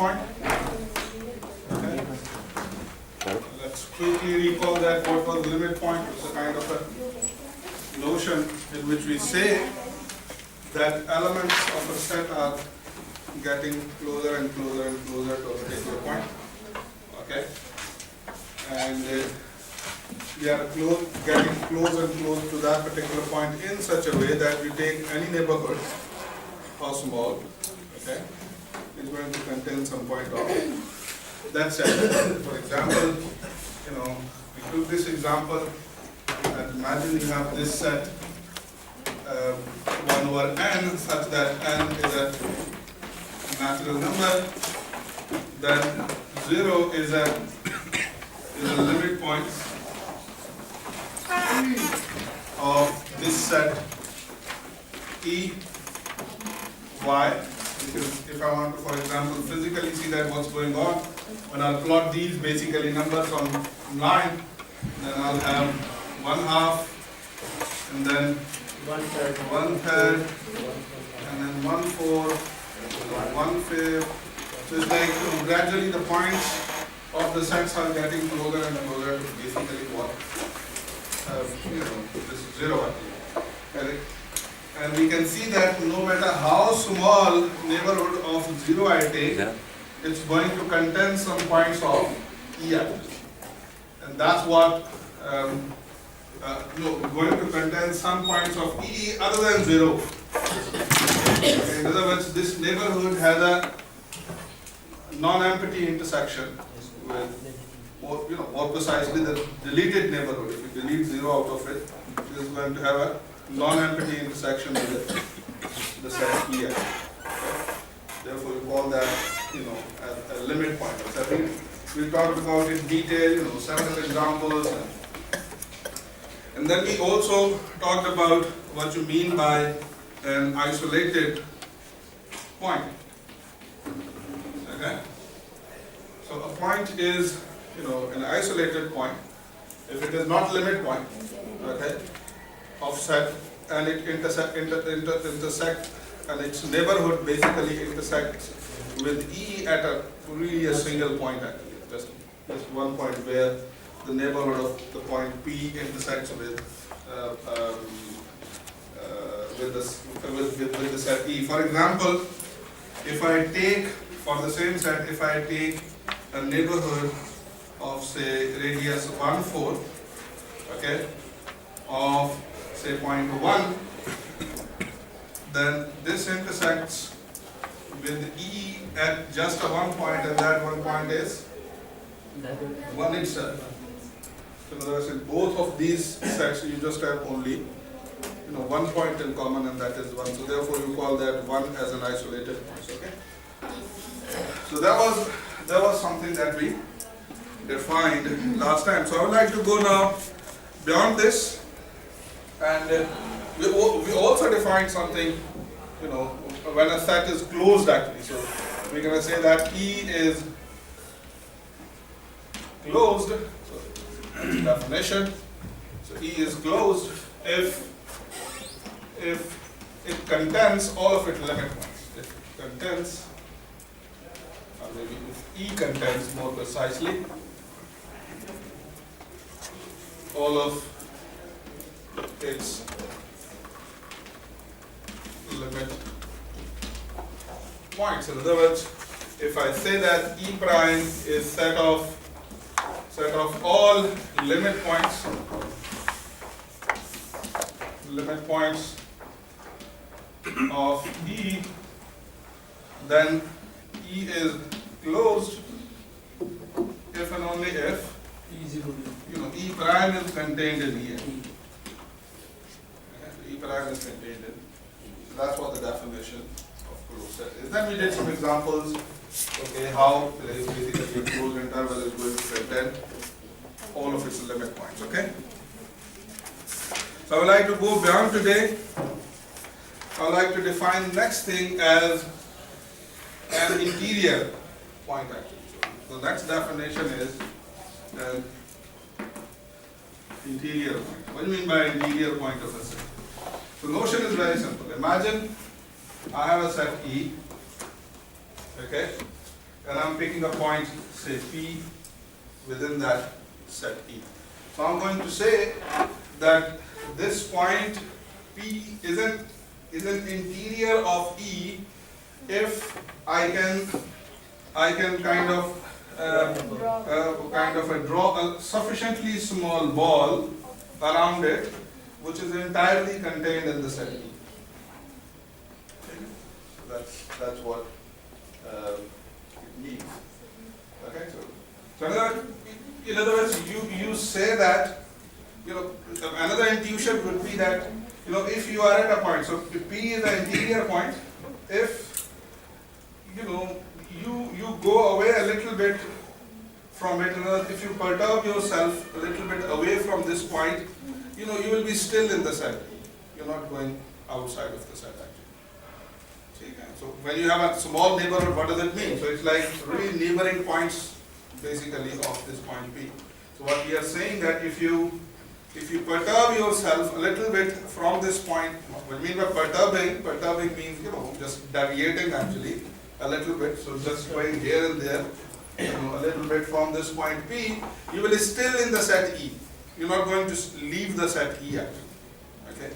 point. Okay. Let's quickly recall that what was the limit point. It's a kind of a notion in which we say that elements of a set are getting closer and closer and closer to a particular point. Okay, and we are getting close and close to that particular point in such a way that we take any neighborhood, how small, okay, is going to contain some point of that set. For example, we took this example and imagine you have this set 1 over n such that n is a natural number, then 0 is a limit point of this set E y. Because if I want to, for example, physically see that what's going on, when I'll plot these basically numbers on line, then I'll have 1/2 and then 1/3 and then 1/4, 1/5. So it's like gradually the points of the sets are getting closer and closer to basically what this 0 actually. Correct? And we can see that no matter how small neighborhood of 0 I take, it's going to contain some points of E actually. And that's what going to contain some points of E other than 0. In other words, this neighborhood has a non-empty intersection with, more precisely, the deleted neighborhood. If you delete 0 out of it, it is going to have a non-empty intersection with the set E. Okay? Therefore, we call that, a limit point. So we talked about in detail, several examples, and then we also talked about what you mean by an isolated point. Okay? So a point is, an isolated point. If it is not limit point, okay, of set, and it intersect and its neighborhood basically intersects with E at a really a single point actually, just one point where the neighborhood of the point P intersects with the set E. For example, if I take, for the same set, if I take a neighborhood of say radius 1/4, okay, of say point 1, then this intersects with E at just a one point, and that one point is 1 itself. So in other words, in both of these sets you just have only one point in common, and that is 1. So therefore you call that 1 as an isolated point. Okay. So that was something that we defined last time. So I would like to go now beyond this, and we also defined something, when a set is closed actually. So we're going to say that E is closed. So that's the definition. So E is closed if it contains all of its limit points. If it contains, or maybe if E contains more precisely, all of its limit points. In other words, if I say that E prime is set of all limit points of E, then E is closed if and only if E prime is contained in E. E prime is contained in. So that's what the definition of closed set is. Then we did some examples. Okay, how basically a closed interval is going to contain all of its limit points. Okay. So I would like to go beyond today. I would like to define next thing as an interior point actually. So the next definition is an interior point. What do you mean by interior point of a set? The notion is very simple. Imagine I have a set E, okay, and I'm picking a point, say P, within that set E. So I'm going to say that this point P is an interior of E if I can kind of draw a sufficiently small ball around it, which is entirely contained in the set E. So that's what it means. Okay, so in other words, you say that, another intuition would be that, if you are at a point, so P is an interior point, if, you go away a little bit from it, if you perturb yourself a little bit away from this point, you will be still in the set. You're not going outside of the set actually. So when you have a small neighborhood, what does it mean? So it's like really neighboring points basically of this point P. So what we are saying that if you perturb yourself a little bit from this point, what we mean by perturbing means, just deviating actually a little bit, so just going here and there, a little bit from this point P, you will still in the set E. You're not going to leave the set E actually. Okay.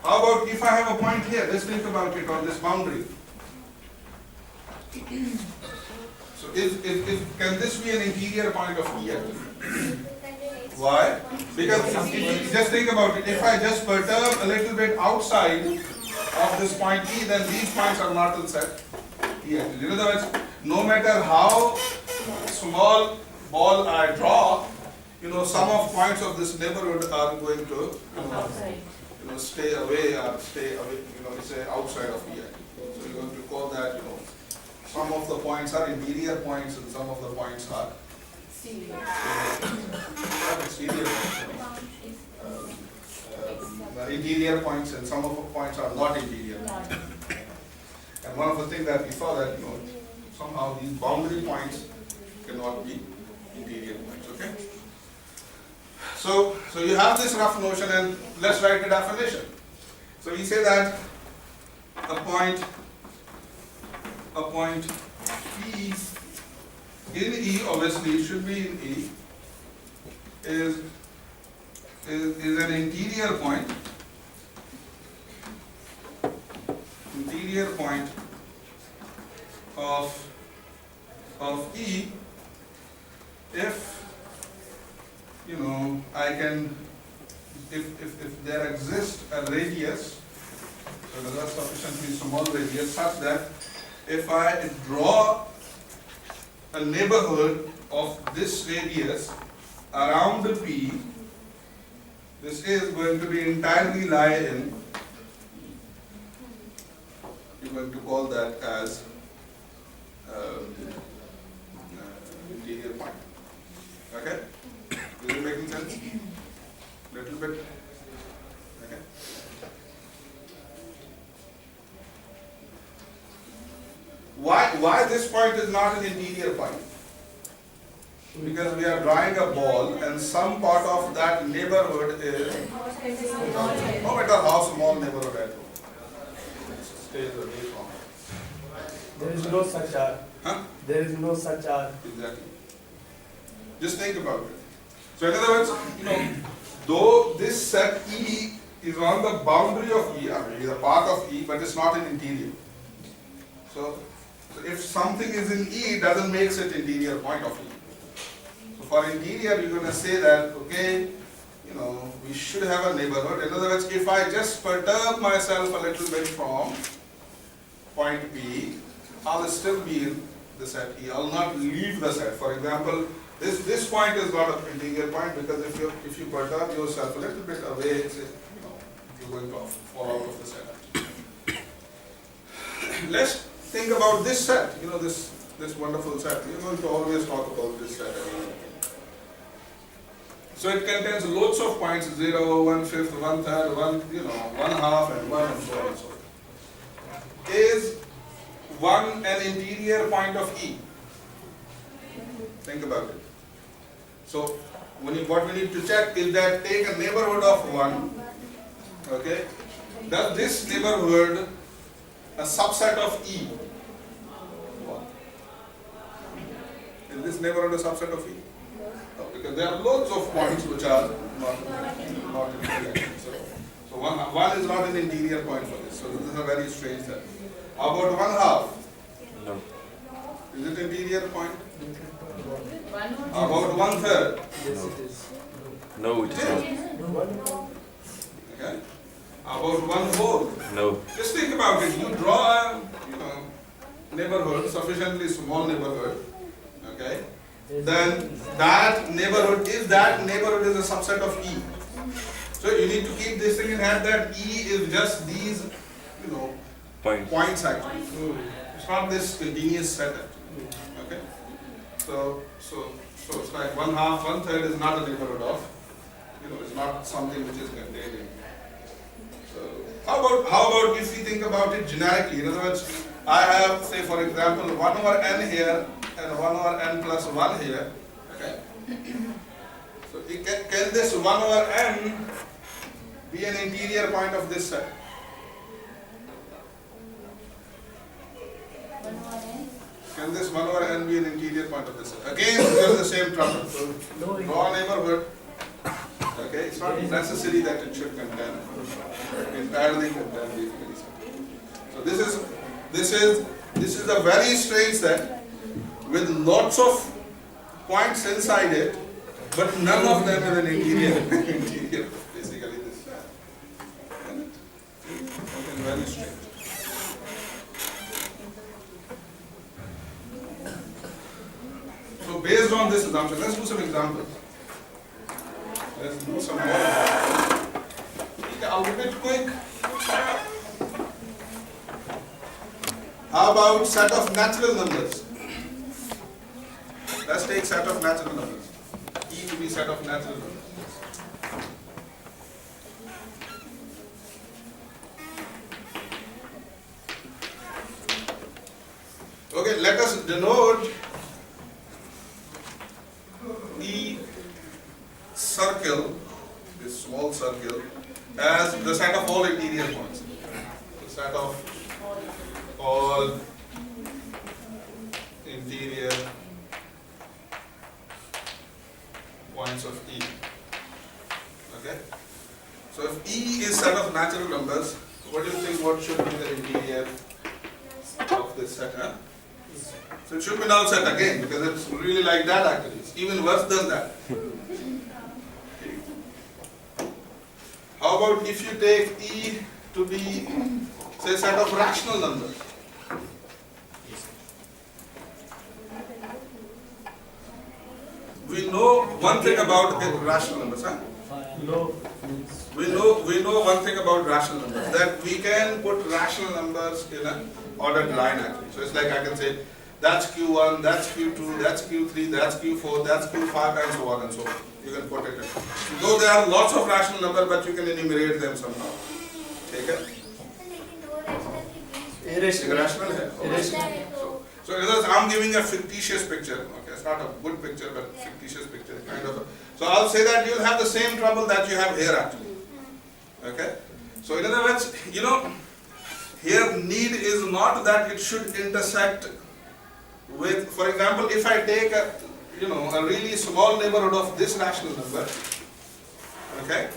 How about if I have a point here? Let's think about it on this boundary. So can this be an interior point of E actually? Why? Because if you just think about it, if I just perturb a little bit outside of this point E, then these points are not in set E actually. In other words, no matter how small ball I draw, some of points of this neighborhood are going to stay away, say outside of E actually. So you're going to call that, some of the points are interior points and some of the points are interior points, and some of the points are not interior. And one of the things that we saw that somehow these boundary points cannot be interior points. Okay. So you have this rough notion, and let's write a definition. So we say that a point P in E, obviously it should be in E, is an interior point of E if I can, if there exists a radius, so there is sufficiently small radius such that if I draw a neighborhood of this radius around the P, this is going to be entirely lie in, you're going to call that as interior point. Okay? Is it making sense? Little bit? Okay. Why this point is not an interior point? Because we are drawing a ball and some part of that neighborhood is, no matter how small neighborhood I draw, stays away from it. There is no such R. Huh? There is no such R. Exactly. Just think about it. So in other words, though this set E is on the boundary of E, I mean, it is a part of E, but it's not an interior. So if something is in E, it doesn't make it interior point of E. So for interior, you're going to say that, okay, we should have a neighborhood. In other words, if I just perturb myself a little bit from point P, I'll still be in the set E. I'll not leave the set. For example, this point is not an interior point because if you perturb yourself a little bit away, you're going to fall out of the set. Let's think about this set. This wonderful set. We're going to always talk about this set. So it contains loads of points: 0, 1/5, 1/3, 1, 1/2, and 1, and so on and so forth. Is 1 an interior point of E? Think about it. So what we need to check is that take a neighborhood of 1. Okay, does this neighborhood a subset of E? this neighborhood a subset of E? No, because there are loads of points which are not interior. So one is not an interior point for this. So this is a very strange thing. How about 1/2? No. Is it interior point? How about 1/3? Yes, it is. No, it is not. Okay. How about 1/4? No. Just think about it. You draw a neighborhood, sufficiently small neighborhood. Okay. Then that neighborhood is a subset of E. So you need to keep this thing in head that E is just these, points actually. It's not this continuous set actually. Okay. So it's like 1/2, 1/3 is not a neighborhood of, it's not something which is contained in. So how about if we think about it generically? In other words, I have, say for example, 1/n here and 1/n plus 1 here. Okay. So can this 1/n be an interior point of this set? Can this 1/n be an interior point of this set? Again, there is the same trouble. So draw a neighborhood. Okay, it's not necessary that it should contain entirely contain basically. So this is a very strange set with lots of points inside it, but none of them is an interior basically this set. Okay, very strange. So based on this assumption, let's do some examples. Let's do some more. I'll be a bit quick. How about set of natural numbers? Let's take set of natural numbers. E to be set of natural numbers. Okay, let us denote the circle, this small circle, as the set of all interior points. The set of all interior points of E. Okay? So if E is set of natural numbers, what do you think what should be the interior of this set? Huh? So it should be null set again, because it's really like that actually. It's even worse than that. How about if you take E to be, say, set of rational numbers? We know one thing about rational numbers, huh? We know one thing about rational numbers, that we can put rational numbers in an ordered line actually. So it's like I can say, that's Q1, that's Q2, that's Q3, that's Q4, that's Q5, and so on and so on. You can put it in. Though there are lots of rational numbers, but you can enumerate them somehow. Okay? Irrational है. So in other words, I'm giving a fictitious picture. Okay, it's not a good picture, but fictitious picture, kind of. So I'll say that you'll have the same trouble that you have here actually. Okay? So in other words, here need is not that it should intersect with, for example, if I take a really small neighborhood of this rational number, okay,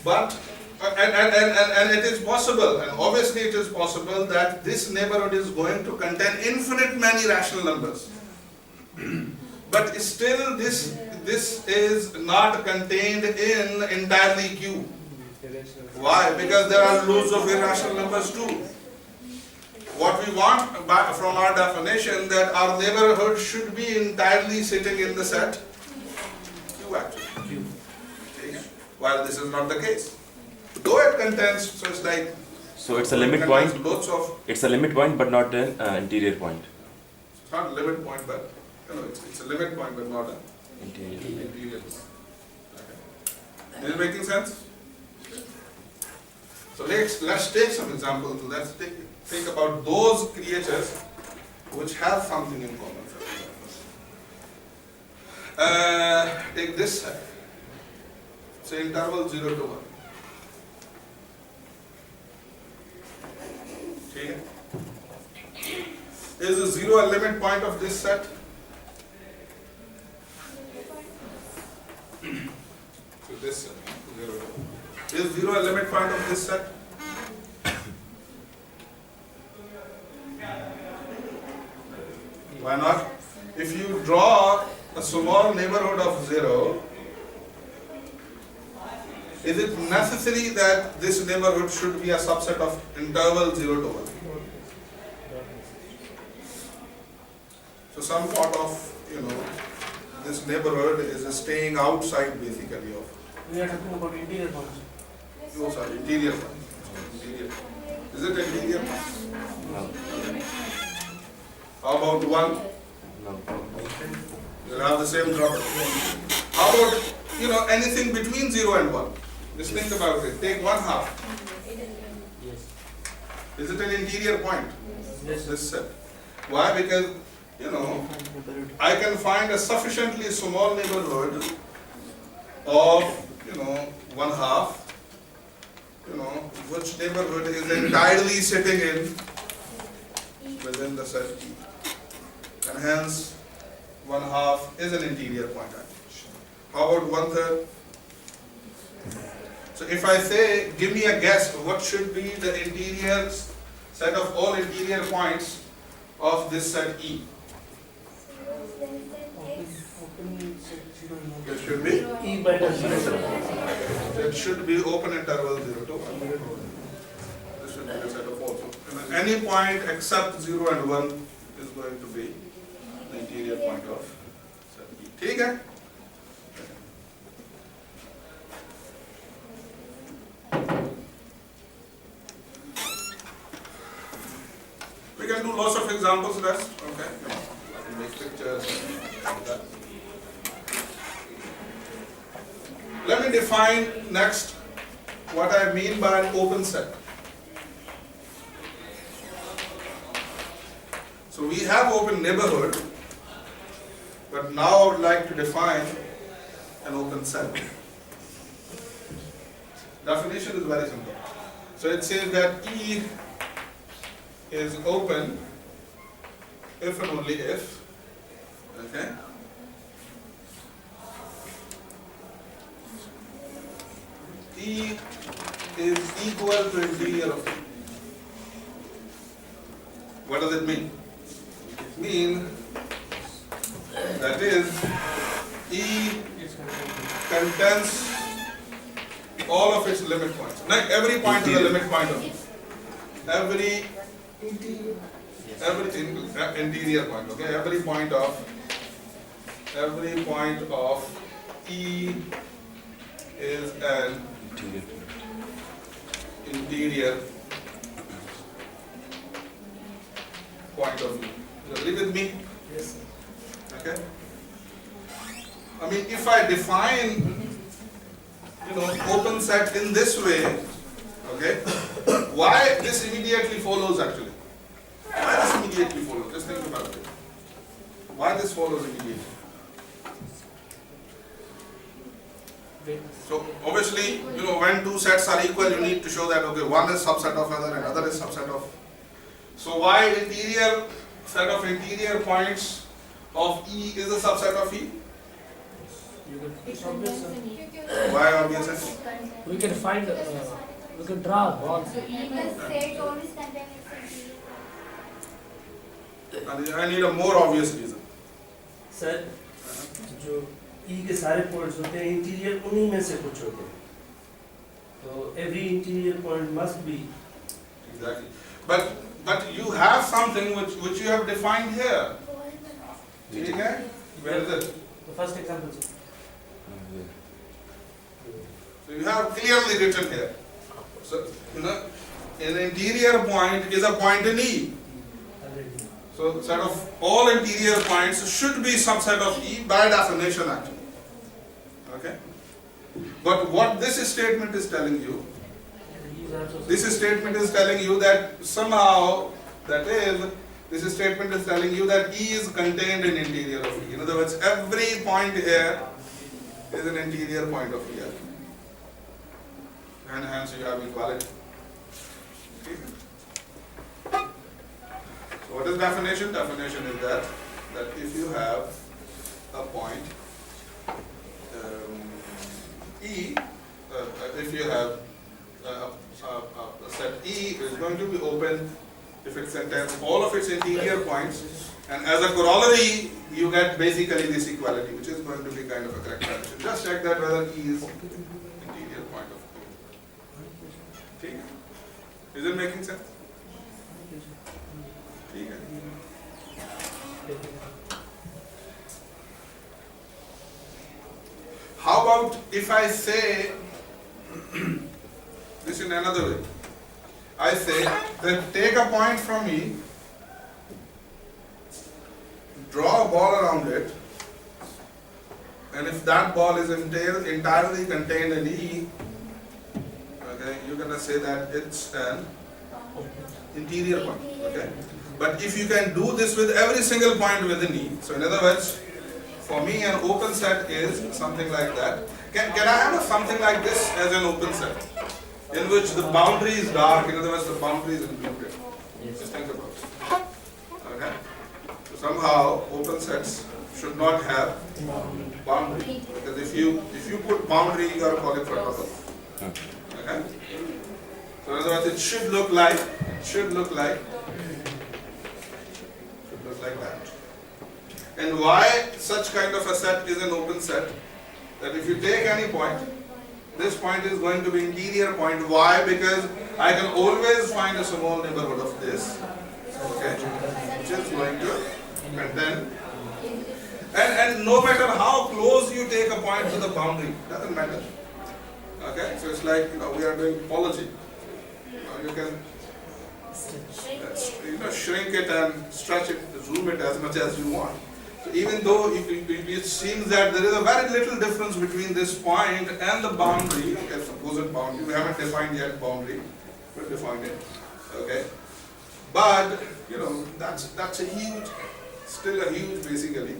but and it is possible, and obviously it is possible that this neighborhood is going to contain infinite many rational numbers, but still this is not contained in entirely Q. Why? Because there are loads of irrational numbers too. What we want from our definition, that our neighborhood should be entirely sitting in the set Q actually. Okay. While this is not the case. Though it contains, so it's like, so it's a limit point. Loads of, it's a limit point, but not an interior point. It's not a limit point, but it's a limit point, but not an Interior. interior. Okay. Is it making sense? So let's take some examples. Let's think about those creatures which have something in common. Take this set. Say interval 0 to 1. Okay. Is the 0 a limit point of this set? this set, 0, 2. Is 0 a limit point of this set? Why not? If you draw a small neighborhood of 0, is it necessary that this neighborhood should be a subset of interval 0 to 1? So some part of, this neighborhood is staying outside basically of. We are talking about interior points. No, sorry, interior point. Interior. Is it interior point? No. How about 1? No. You'll have the same trouble. How about, anything between 0 and 1? Just think about it. Take 1/2. Yes. Is it an interior point? Yes. This set. Why? Because, I can find a sufficiently small neighborhood of, 1/2, which neighborhood is entirely sitting in within the set E. And hence, 1/2 is an interior point. How about 1/3? So if I say, give me a guess, what should be the interior set of all interior points of this set E? It should be? E minus 0. It should be open interval 0 to 1. This should be the set of all. So any point except 0 and 1 is going to be the interior point of set E. ठीक है? We can do lots of examples rest. Okay. I can make pictures like that. Let me define next what I mean by an open set. So we have open neighborhood, but now I would like to define an open set. Definition is very simple. So it says that E is open if and only if, okay, E is equal to interior of E. What does it mean? It means that is E contains all of its limit points. Like every point is a limit point of E. Every interior point, okay? Every point of E is an interior point of view. You agree with me? Yes. Okay? I mean, if I define, open set in this way, okay, why this immediately follows actually? Why this immediately follows? Just think about it. Why this follows immediately? So obviously, when two sets are equal, you need to show that, okay, one is subset of other and other is subset of. So why interior set of interior points of E is a subset of E? It's obvious. Why obvious? We can find, we can draw bonds. I need a more obvious reason. Sir जो E के सारे points होते हैं interior उन्हीं में से कुछ होते हैं तो every interior point must be Exactly. But you have something which you have defined here. Okay? Where is it? the first example sir. So you have clearly written here. So an interior point is a point in E. Already. So set of all interior points should be subset of E by definition actually. Okay? But what this statement is telling you, this statement is telling you that somehow, this statement is telling you that E is contained in interior of E. In other words, every point here is an interior point of E. And hence you have equality. Okay. So what is definition? Definition is that if you have a point E its sentence, all of its interior points, and as a corollary, you get basically this equality, which is going to be kind of a correct direction. Just check that whether E is interior point of Q. Okay? Is it making sense? Okay. How about if I say this in another way? I say that take a point from E, draw a ball around it, and if that ball is entirely contained in E, okay, you're gonna say that it's an interior point. Okay, but if you can do this with every single point within E, so in other words, for me an open set is something like that. Can I have something like this as an open set, in which the boundary is dark, in other words the boundary is included? Just think about it. Okay? So somehow open sets should not have boundary, because if you put boundary, you are calling for trouble. Okay? So in other words, it should look like that. And why such kind of a set is an open set? That if you take any point, this point is going to be interior point. Why? Because I can always find a small neighborhood of this, okay, which is going to contain. And no matter how close you take a point to the boundary, doesn't matter. Okay, so it's like, we are doing topology. You can shrink it and stretch it, zoom it as much as you want. So even though it seems that there is a very little difference between this point and the boundary, okay, supposed boundary, we haven't defined yet boundary, we'll define it, okay. But that's a huge, still a huge basically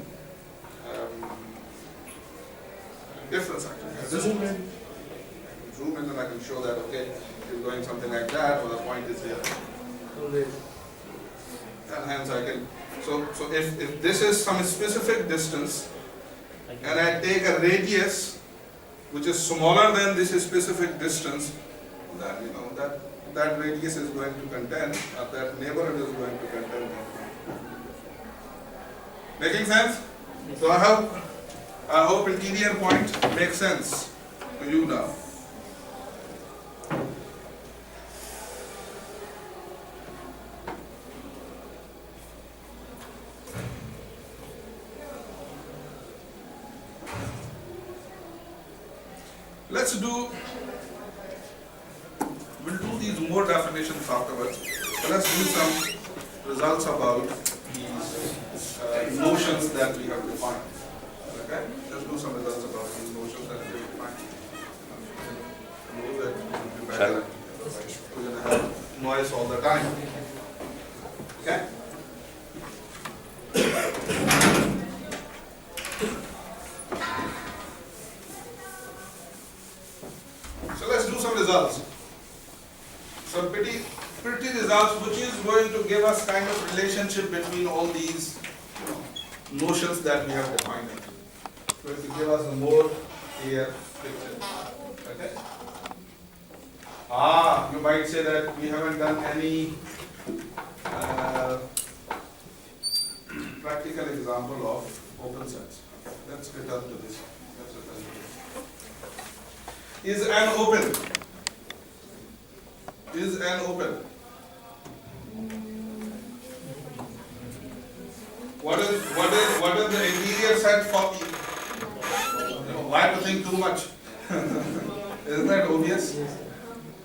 difference actually. Zoom in and I can show that, okay, it's going something like that, or the point is here. And hence I can, so if this is some specific distance, and I take a radius which is smaller than this specific distance, then that radius is going to contain, or that neighborhood is going to contain. Making sense? So I hope interior point makes sense to you now. We'll do these more definitions afterwards. But let's do some results about these notions that we have defined. Okay? Let's do some results about these notions that we have defined. Know that will be better. We're going to have noise all the time. Okay? So let's do some results. Some pretty results, which is going to give us kind of relationship between all these notions that we have defined. It's going to give us a more clear picture. Okay? You might say that we haven't done any practical example of open sets. Let's return to this. Is an open? Is an open? What is the interior set for E? Why to think too much? Isn't that obvious?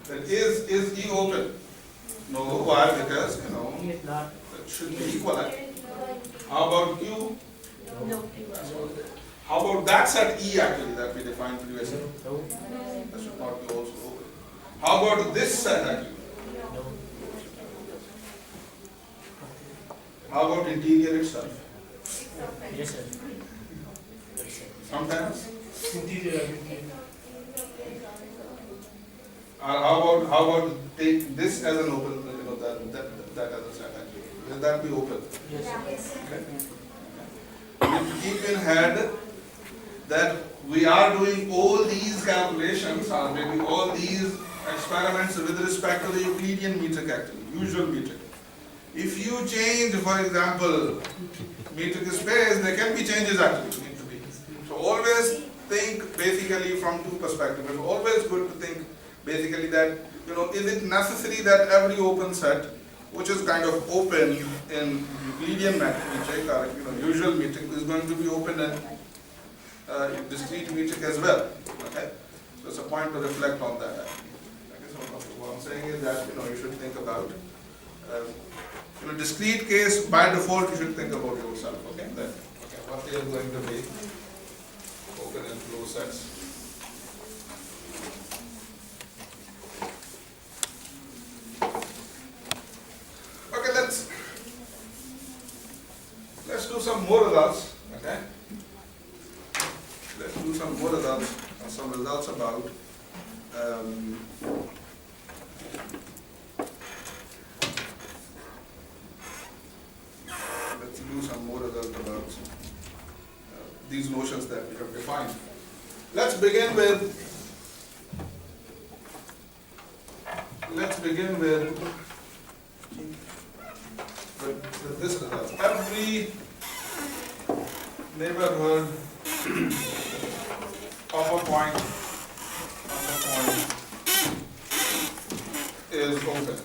That is E open? No, why? Because it should be equivalent. How about Q? No. How about that set E actually that we defined previously? That should not be also open. How about this set actually? How about interior itself? Yes, sir. Sometimes. Interior. How about take this as an open, that as a set actually? Will that be open? Yes. Okay. You have to keep in head that we are doing all these calculations, or maybe all these experiments with respect to the Euclidean metric actually, usual metric. If you change, for example, metric space, there can be changes actually need to be. So always think basically from two perspectives. It's always good to think basically that, is it necessary that every open set, which is kind of open in Euclidean metric or usual metric, is going to be open in discrete metric as well. Okay, so it's a point to reflect on that. Okay, so what I'm saying is that you should think about discrete case by default. You should think about yourself. Okay, then what they are going to be open and closed sets. Okay, let's do some more results. Okay, let's do some more results. Some results about let's do some more results about these notions that we have defined. Let's begin with this result. Every neighborhood of a point is open.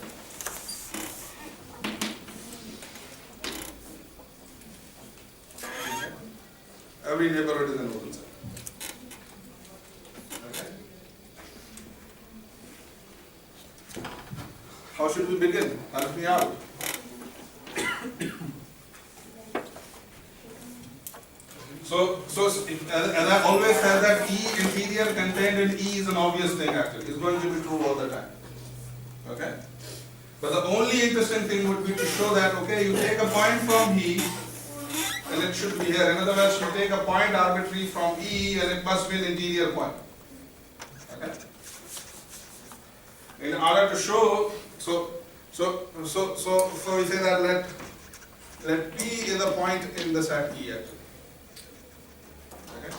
Okay. Every neighborhood is an open set. Okay. How should we begin? Help me out. So as I always said that E interior contained in E is an obvious thing actually. It's going to be true all the time. Okay? But the only interesting thing would be to show that, okay, you take a point from E and it should be here. In other words, you take a point arbitrary from E and it must be an interior point. Okay? In order to show, so we say that let P is a point in the set E actually. Okay?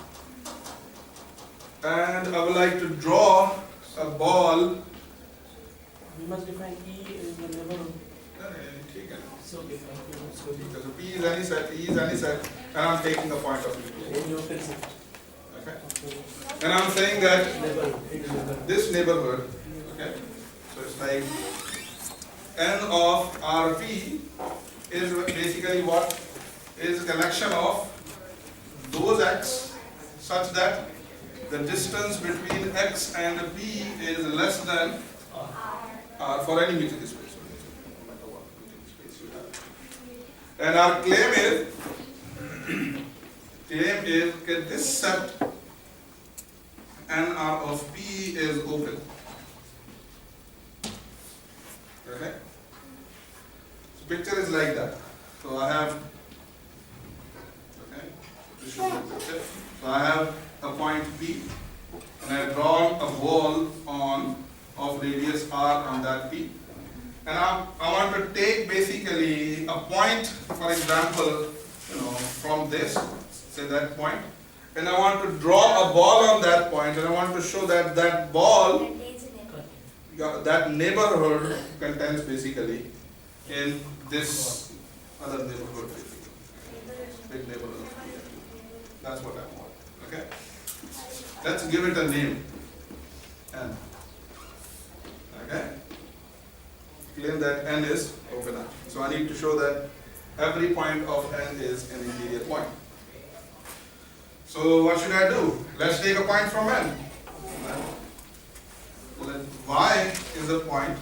And I would like to draw a ball. We must define E as the neighborhood. So because P is any set, E is any set, and I'm taking the point of E. In your case. Okay. And I'm saying that this neighborhood, okay, so it's like N of Rp is basically what is a collection of those x such that the distance between x and p is less than r for any metric space. No matter what metric space you have. And our claim is that this set Nr of p is open. Okay? So picture is like that. So I have, okay, this is the picture. So I have a point P and I draw a wall of radius r on that P. And I want to take basically a point, for example, from this, say that point, and I want to draw a ball on that point, and I want to show that that ball, that neighborhood contains basically in this other neighborhood, basically. Big neighborhood. That's what I want. Okay? Let's give it a name. N. Okay? Claim that N is open up. So I need to show that every point of N is an interior point. So what should I do? Let's take a point from N. Let Y is a point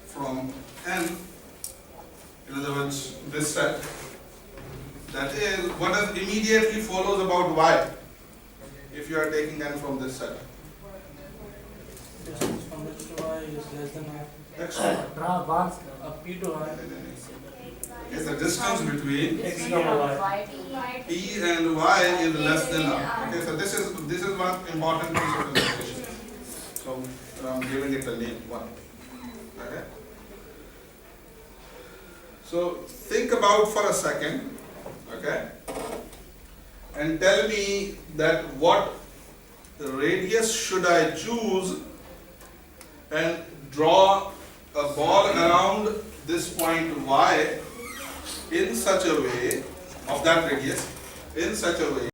from N. In other words, this set. That is, what does immediately follows about Y? If you are taking N from this set. Distance from X to Y is less than R. X to P to Y. is the distance between X comma Y. P and Y is less than R. Okay, so this is one important piece of information. So I'm giving it a name, 1. Okay. So think about for a second, okay, and tell me that what radius should I choose and draw a ball around this point y in such a way of that radius in such a way